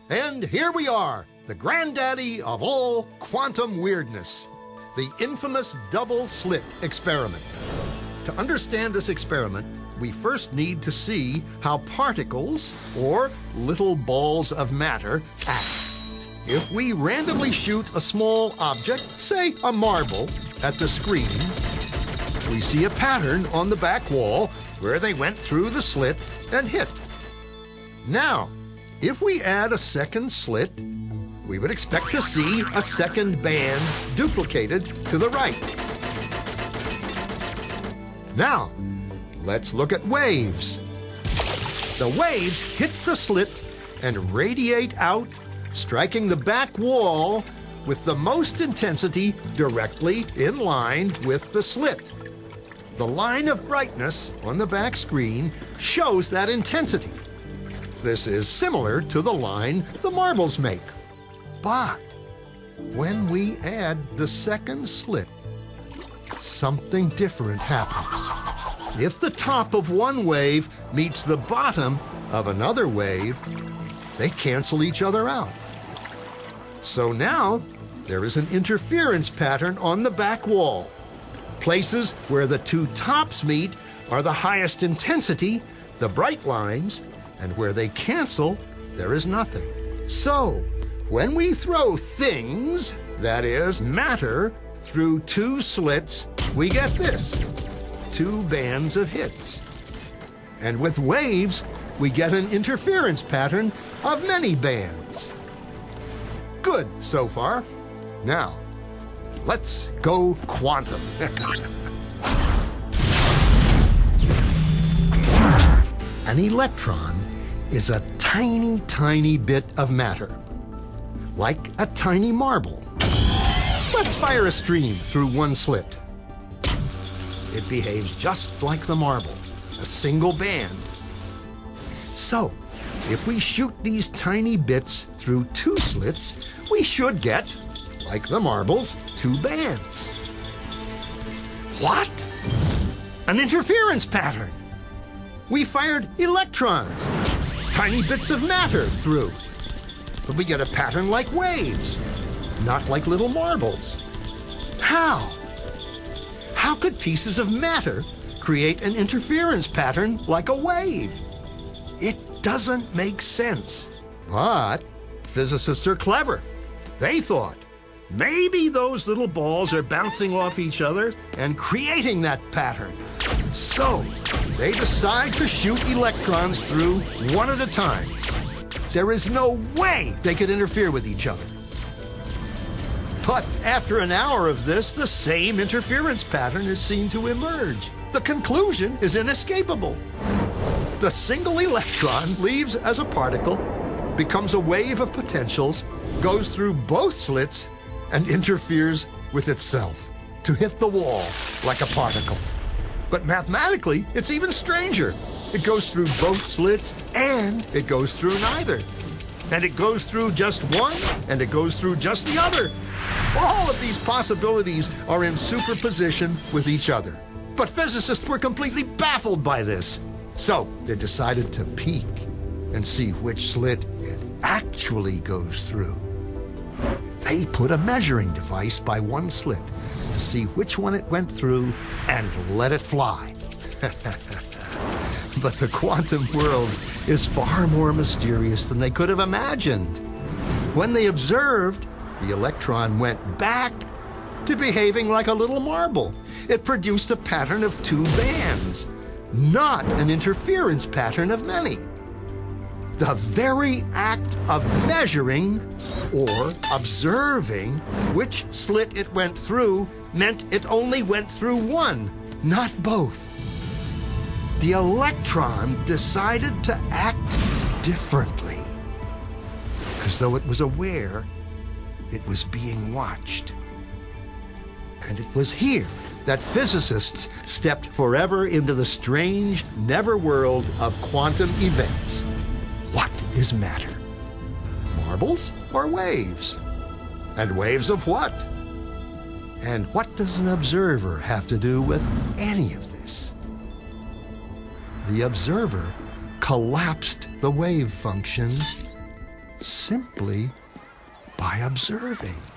And here we are, the granddaddy of all quantum weirdness, the infamous double-slit experiment. To understand this experiment, we first need to see how particles, or little balls of matter, act. If we randomly shoot a small object, say a marble, at the screen, we see a pattern on the back wall where they went through the slit and hit. Now, if we add a second slit, we would expect to see a second band duplicated to the right. Now, let's look at waves. The waves hit the slit and radiate out, striking the back wall with the most intensity directly in line with the slit. The line of brightness on the back screen shows that intensity. This is similar to the line the marbles make. But when we add the second slit, something different happens. If the top of one wave meets the bottom of another wave, they cancel each other out. So now there is an interference pattern on the back wall. Places where the two tops meet are the highest intensity, the bright lines, and where they cancel, there is nothing. So, when we throw things, that is, matter, through two slits, we get this, two bands of hits. And with waves, we get an interference pattern of many bands. Good so far. Now, let's go quantum. An electron is a tiny, tiny bit of matter, like a tiny marble. Let's fire a stream through one slit. It behaves just like the marble, a single band. So, if we shoot these tiny bits through two slits, we should get, like the marbles, two bands. What? An interference pattern. We fired electrons, tiny bits of matter through. But we get a pattern like waves, not like little marbles. How? How could pieces of matter create an interference pattern like a wave? It doesn't make sense. But physicists are clever. They thought, maybe those little balls are bouncing off each other and creating that pattern. So they decide to shoot electrons through one at a time. There is no way they could interfere with each other. But after an hour of this, the same interference pattern is seen to emerge. The conclusion is inescapable. The single electron leaves as a particle, becomes a wave of potentials, goes through both slits, and interferes with itself to hit the wall like a particle. But mathematically, it's even stranger. It goes through both slits, and it goes through neither. And it goes through just one, and it goes through just the other. All of these possibilities are in superposition with each other. But physicists were completely baffled by this. So they decided to peek and see which slit it actually goes through. They put a measuring device by one slit to see which one it went through and let it fly. But the quantum world is far more mysterious than they could have imagined. When they observed, the electron went back to behaving like a little marble. It produced a pattern of two bands, not an interference pattern of many. The very act of measuring or observing which slit it went through meant it only went through one, not both. The electron decided to act differently, as though it was aware it was being watched. And it was here that physicists stepped forever into the strange, never-world of quantum events. What is matter? Marbles or waves? And waves of what? And what does an observer have to do with any of this? The observer collapsed the wave function simply by observing.